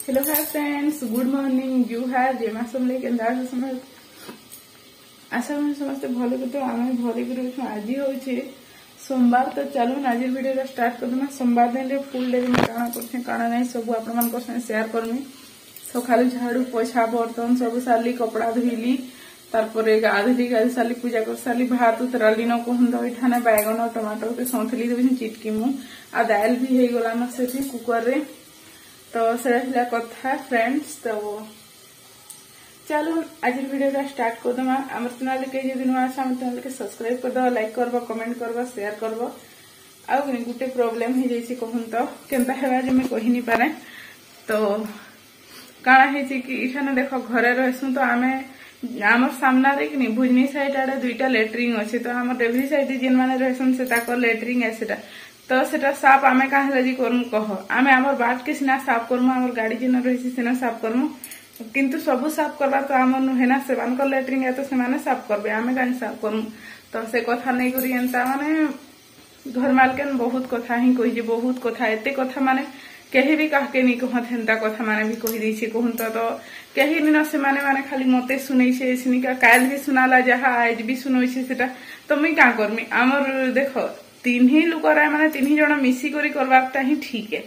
Hello hi friends, good morning जुहार जेमा समले केंदा समय आशा करें समस्त भले कर तो आम भले कर आज हूँ सोमवार। तो चलून आज वीडियो स्टार्ट करदमा। सोमवार दिन फुल डे में काଣା करछे काଣା नहीं सब आपण शेयर करमी। सकालू झाड़ू पोछा बर्तन सब सारी कपड़ा धोली तारपरे गाधली गाधी सारी पूजा कर सारी भात उतराली न कहूँ तो ये बैगन टमाटर के सौंथली देवी चिटकी मु आ दाल भी हो गलान से कुकर रे। तो से कथा फ्रेंड्स। तो चलो आज वीडियो स्टार्ट करदमा। आम चैनल के जो नुआ आम चैनल के सब्सक्राइब करदे लाइक करब कमेंट करब शेयर करब। आउ गोटे प्रोब्लेम हो जाइए कहूँ तो केनता है जो मैं कही नहीं पारे। तो काଣା है कि इठाने देख घरे रहसु तो आम आम सामना रे कि भुजनी साइड आड़े दुईटा लेट्रिन अच्छे। तो आम डेवरी साइड जेन मैंने रहसन से लेट्रिन है सेटा। तो सेटा साफ आमे कहा करमु कह आमे आमर बाट के सिना साफ करमु आमर गाड़ी जेन रही सिना साफ करमु किंतु सबू साफ करवा तो आम नुहे ना से लेट्रिन है तो से साफ करबे आमे कहीं साफ करमु। तो से कथा नहीं करी एंता माने घर मालकेन बहुत कथा ही कही बहुत कथा एते कथा माने कहीं भी कह के नहीं कहत हेन्ता कथा माने भी कही दी कहूँ तो कहीं नहीं से माने खाली मते सुनै से सिनिका काल भी सुनाला जहाँ आज भी सुनै से तो मुई क्या करमी। आमर देख तीन ही लोक माने तीन ही जन मिसिक करवाटा ही ठीक है।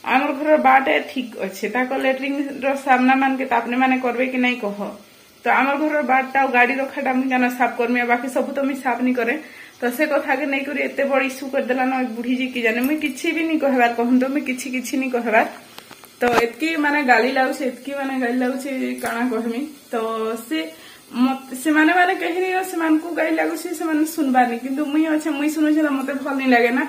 आमर घर बाटे ठीक अच्छे लेट्रिन सामना मान के आपने माने करबे कि नहीं कह। तो आमर घर बाटा गाड़ी रखाटा मुझे साफ करमी बाकी सब तो मुझे साफ नहीं करे। तो से कथा के नहीं करी एते बड़ इश्यू करदेला न बुढ़ी जी की जाने मुझे किसी भी नहीं कहबार कहूँ तो मुझे किसी नहीं कहबार। तो एतकी माने गाली लाଗୁଛି एतकी माने गाली लाଗୁଛି काଣା कहमी। तो से माने कही नहीं से गाली लाଗୁଛି से माने सुनबानी किंतु मुई अच्छे मुई सुनुछे तो मते भल नहीं लगे ना।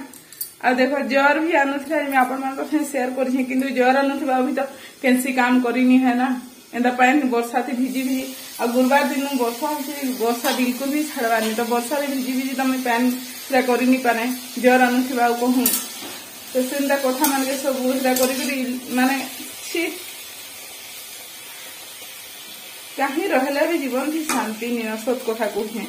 आ देखो ज्वर भी आनुथिला मैं आपण मान को शेयर करछि किंतु ज्वर आनुथिबा अभी तो केनसी काम करिनी है ना एंदा पानी वर्षा थी भिजी भी आ गुरुवार दिन वर्षा वर्षा बिल्कुल भी छाड़वानी। तो वर्षा भिजी भिजी तो मैं पैन पूरा करिनी पाने ज्वर आनुथिबा कहूँ तो सेंदा कथा मान के सब पूरा करी माने कहीं रहले भी जीवन की शांति नहीं सत कथा कहे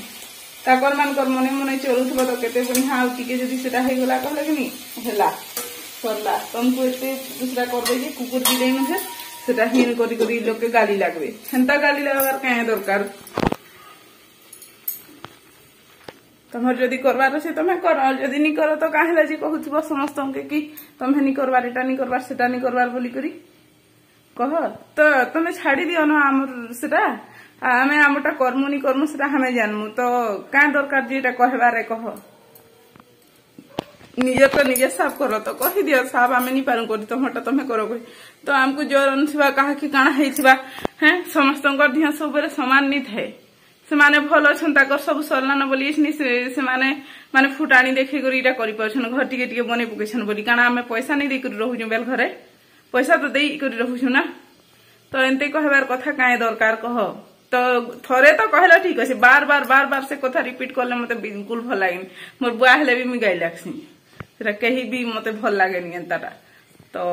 ताकर मानकर मने मने चलुथबो तो केते बढ़िया आउ टिके जदी सेटा हे गला कहले कि नहीं हैला सरला तुमको एते दूसरा कर दे जे कुकुर बिले न है सेटा हिन करी करी लोग के गाली लागबे हेंता गाली लगार काहे दरकार। तमर जदी करबार अछि तमे कर जदी नहीं करो तो काहे लाजी कहउथबो समस्त के कि तमे नहीं करबार एटा नहीं करबार सेटा नहीं करबार बोली करी कह। तो तमे छाड़ी दियो न आमर सेटा आमे आमटा कर्मु नहीं कर्मु सेटा हमें जानमु। तो काहे दरकार जेटा कहबारे कह निजे तो निजे साफ करो तो कही दियो साफ आमे नहीं पारू करी तमटा तमे करो कही। तो आमको ज्वर अनुथिबा कहा कि काଣା हेइथिबा हैं समस्तंकर धिया सबरे समान नहीं थाए से माने भल अछन ताकर सब सरलान बोली से माने फुटाणी देखि करी इटा करि परछन घर टिके टिके बने पुकेछन बोली काଣା आमे पैसा नहीं दे करी रहू बेल घरे पैसा तो दे करी रहू ना। तो एंते कहबार कथा काहे दरकार कह। तो थरे तो कहला ठीक अच्छे बार बार से कथा रिपीट करले मते बिल्कुल भल लगे मोर बुआ हेले भी मुई गाई लागसी सेटा कहीं भी मते भल लगे एंताटा। तो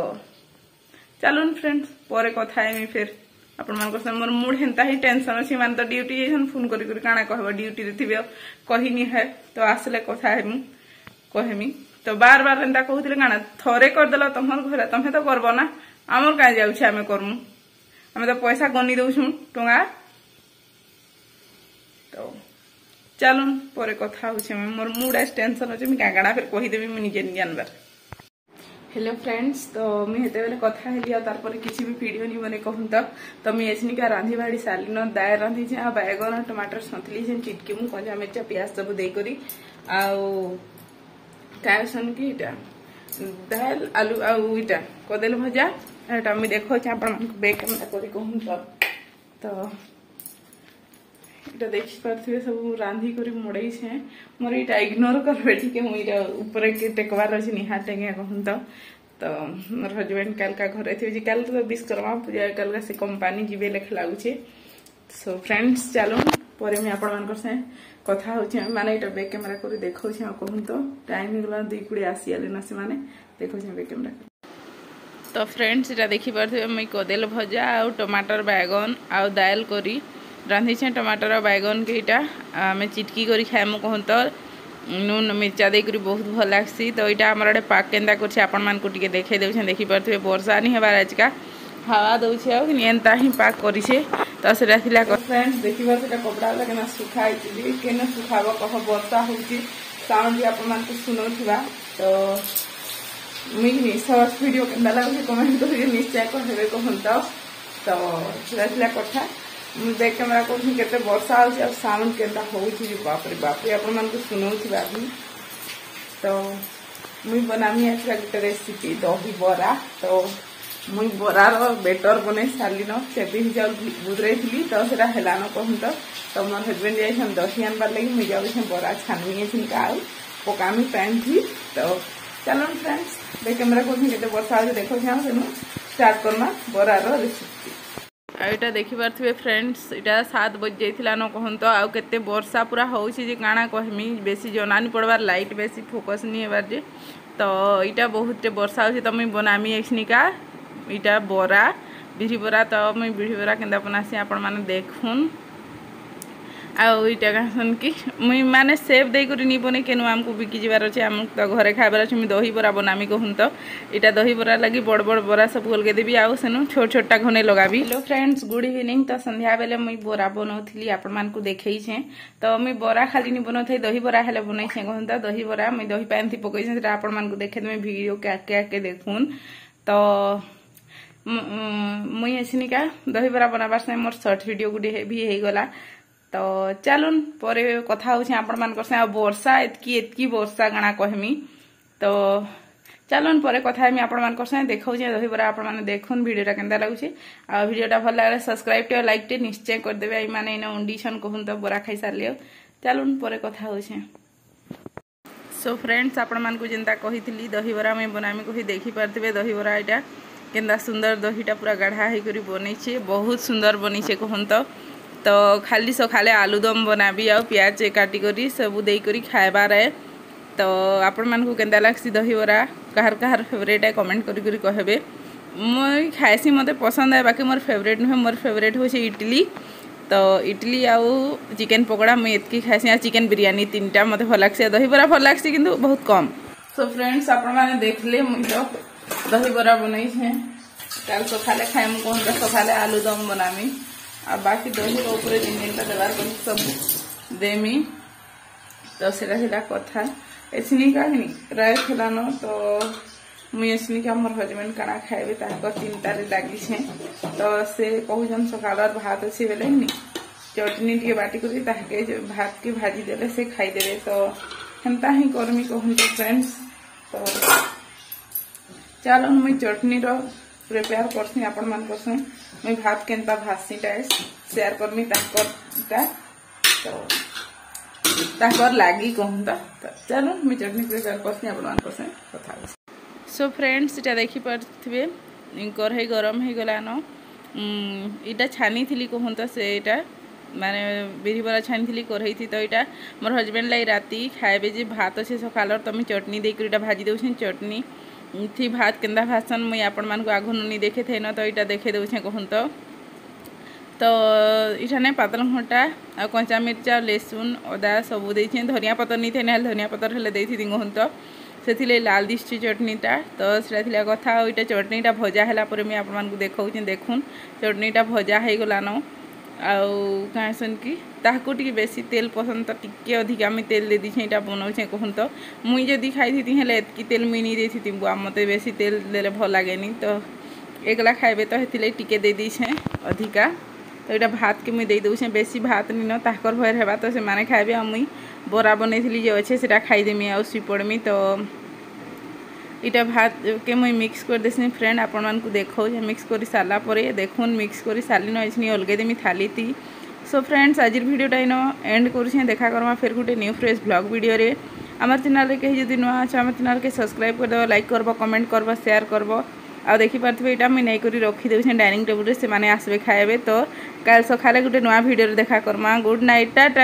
चलून फ्रेंड्स पर कथा है फिर आपण मान मोर मूड हेन्ता ही टेंशन अच्छी मान तो ड्यूटी जाइछन फोन करी काଣା कहबो ड्यूटी रे थिबे कहिनी है तो आसले कथा है मु कहमी। तो बार एंता कहूतिले काଣା थरे कर देला तमर घरे तमे तो करबो ना आमर काहे जाउछे आमे करमु आमे तो पैसा गनी दउछु टंगा। तो चलो पर कथा होछे मोर मूड आज टेंशन अच्छे मुझे कागड़ा फिर कहीदेवी मुझे निजे नहीं जानबार। Hello friends. तो मुझे बेले कथा हेली तार किसी भी वीडियो नहीं बने कहूँ तो मुझे एसनिका रांधि बाड़ी सारी न दाल रांधि बैगन टमाटर सतली चिटकी मु कंजा मिर्चा पियाज सब देकर आसन कि दाल आलू आईटा कदेल भजा एटा मुझे देखा आपण बेक कहूँ तो इटा देखी पारे सब रांधि कर मोड़े मोर यहाँ इग्नोर करबे ठीक मुझे ऊपर के टेकबार अच्छे निहार टेंगे कहूँ तो मोर हजबैंड काल का घर थे काल तो विश्वकर्मा पूजा काल से कंपनी जीवे लेखे लगुचे। सो फ्रेंड्स चलो पर मुझे आपण से कथा हो माने इटा बैक कैमेरा कर देखा कहूँ तो टाइम गला 2:20 आसीगले ना से माने देखा बैक कैमेरा। तो फ्रेंड्स इटा देखी पारे मुझे कदेल भजा आ टमाटर बैगन आ दाल करी रांधि टमाटर बैगन के इटा आम चिटकी कर खाएमु कहूँ तो नून मिर्चा देकर बहुत भल लगसी। तो यहाँ आम आड़े पाक केन्दा कर देखी पारे देखी पारे वर्षा नहीं हबार आजका हावा दौचे आनता ही पाक करे तो से फ्रेंड्स देखिए से कपड़ा के सुखाई के सुखाब कह वर्षा हो साउंड भी आप शुणुवा तो मुझे सर्च वीडियो के लगे कमेंट कर निश्चय कहे कहत तो सीधा कथा बैक कैमेरा करते वर्षा हो साउंड के बापरे बापरे आप शुणुवा भी तो मुई बनामी आज गोटे रेसिपी दही बरा तो मुई बरार बेटर बन सारी सेबी बुदरे थी तो सीटा हेलान कहत तो मोर हजबैंड जाइए दही आनबार लगे मुझे जाऊँ बरा छानी छिनका पकामी पैन थी तो चलो फ्रेंड्स बैक कैमेरा करते वर्षा हो देखो स्टार्ट करना बरार रेसिपी आईटा देखी पारे फ्रेंड्स इटा 7 बज जाइला न कहत आउ केते वर्षा पूरा होची काଣା कहमी बेसी जनानी पड़बार लाइट बेसी फोकस नहीं हेबार जे तो इटा बहुत वर्षा होची तो मुई बनामी एखनिका इटा बरा बिरी बरा तो मुई बिरी बरा केंदा बनासी आपण माने देखुन आउ इटा कहसन कि मुई माने सेव दे करी नी बने केनु हमको बिकी जिबार अछि हम तो घरे खाइबार अछि मुई दही बरा बनामी कहून तो इटा दही बरा लगी बड़ बड़ बरा सब अलगे देबी आउ सेनु छोट छोटा घने लगाबी। हेलो फ्रेंड्स गुड इवनिंग तो संध्या बेले मुई बरा बनौथली आपण मान को देखै छे तो मुई बरा खाली नी बनौथै दही बरा हेले बनै छे कहून तो दही बरा मुई दही पान थी पकै छे आपण मान को देखे तुम वीडियो के देखुन तो मुई एसनिका दही बरा बनाबार से मोर शॉर्ट वीडियो गुडी भी हे गला तो चलून पर कथा होछि आपण मान करसे वर्षा एतकी वर्षा गाना कहमी तो चलून पर कथा हम आपण मान करसे देखौ जे दही बरा आपण माने देखुन वीडियोटा केंदा लागुछि आ वीडियोटा भल लागले सब्सक्राइब टे लाइक टे निश्चय कर देबे आई माने इन ऑडिशन कहून तो बरा खाई सारलियो चलून पर कथा होछि। सो फ्रेंड्स आपण मान को जेंता कहितली दही बरा मैं बनामी कहि देखि पारथिबे दही बरा एटा केंदा सुंदर दहीटा पूरा गाढ़ा हे करी बनै छे बहुत सुंदर बनै छे कहून तो खाली सकाले आलूदम बनाबी आ प्याज काटी करी सब दे करी खाइबार है तो आपण मान को केंदा लागसी दही बरा कहार कहार फेवरेट है कमेंट करी करी कहबे मुई खाइसी मते पसंद है बाकी मोर फेवरेट नुहे मोर फेवरेट होचे इडली तो इडली आउ चिकन पकोड़ा मुई एतकी खाइसी आ चिकन बिरयानी तीनटा मते भल लागसी दही बरा भल लागसी किंतु बहुत कम। सो फ्रेंड्स आपण माने देखले मुई तो दही बरा बनई छे काल सकाले खाइम कोन सकाले आलूदम बनामी आ बाकी दही ऊपर जिन जिनटा देवार सब देमी तो सीधा कथा एसनी का राय खिलानो तो मुई एसनी का मोर हजबैंड काना खाइबे ताको चिंता रे लागी छे तो से कहउजन सकालर भात अछि बेले नी चटनी के बाटी करी ताके भात के भाजी देले से खाई देबे तो हंता ही करमी कहून तो फ्रेंड्स तो चलो मुई चटनी रो प्रिपेयर करसी आपण मान करसे मैं भात केनता भासीटा शेयर करमी ताकर तो ताकर लागी कहूँ तो चलो मैं चटनी प्रिपेयर करसी आपण मान करसे कथा। सो फ्रेंड्स इटा देखि पारथिबे कढ़ाई गरम हे गला न इटा छानी थिली कहूँ तो से इटा माने बिरी बरा छानी थिली कढ़ाई थी तो इटा मोर हजबैंड लाई राती खाइबे जे भात अच्छे सकालर तो मैं चटनी दे कर भाजी दउछे चटनी थी भात केंदा भाषण मुई आपण मान को आगु नी देखे थे न तो इटा देखे दउछे कहूँ तो इटा ने पातल घंटा आ कंचा मिर्चा लहसुन अदा सब देछे धनिया पतर नी थे ना धनिया पतर हेले देथि कहूँ तो से लाल दिशटी चटनीटा तो सीटा कथा इटा चटनीटा भजा है मैं आपण मान को देखौछे देखुन चटनीटा भजा हो गलान आसन कि ताकू टी बेसी तेल पसंद तो टिके अधिका मुझे तेल दे दीछे यहाँ बनाऊे कहूँ तो मुई जदि खाई थी हेले एतकी तेल मुई नहीं देती बुआ मत बेसी तेल देले भल लगे तो एकला खाइबे तो हेतिले टिके दे दीछे अधिका तो यहाँ भात के मुई दे दूछे बेसी भात नी न ताकर भयर हेबा तो से माने खाइबे मुई बरा बनई जो अच्छे से खाईदेमी आ सुई पड़मी तो इटा भात के मुई मिक्स कर देसी फ्रेंड आपण मान को देखो मिक्स कर सारा पर देखुन मिक्स कर सारी न अलगे देमी थाली थी। सो फ्रेंड्स आज वीडियोटा इन एंड कर देखा करमा फिर गोटे न्यू फ्रेश ब्लॉग वीडियो रे आम चैनल कहीं जब नुआ अच्छे आम चैनल के सब्सक्राइब करदेव लाइक करब कमेंट करब शेयर करब आ देखिपारे यहाँ मुझे नहीं कर रखीदे डाइनिंग टेबुल से आसबे खाइबे तो कल सकाले गोटे नुआ वीडियो देखा करमा गुड नाइट टाटा।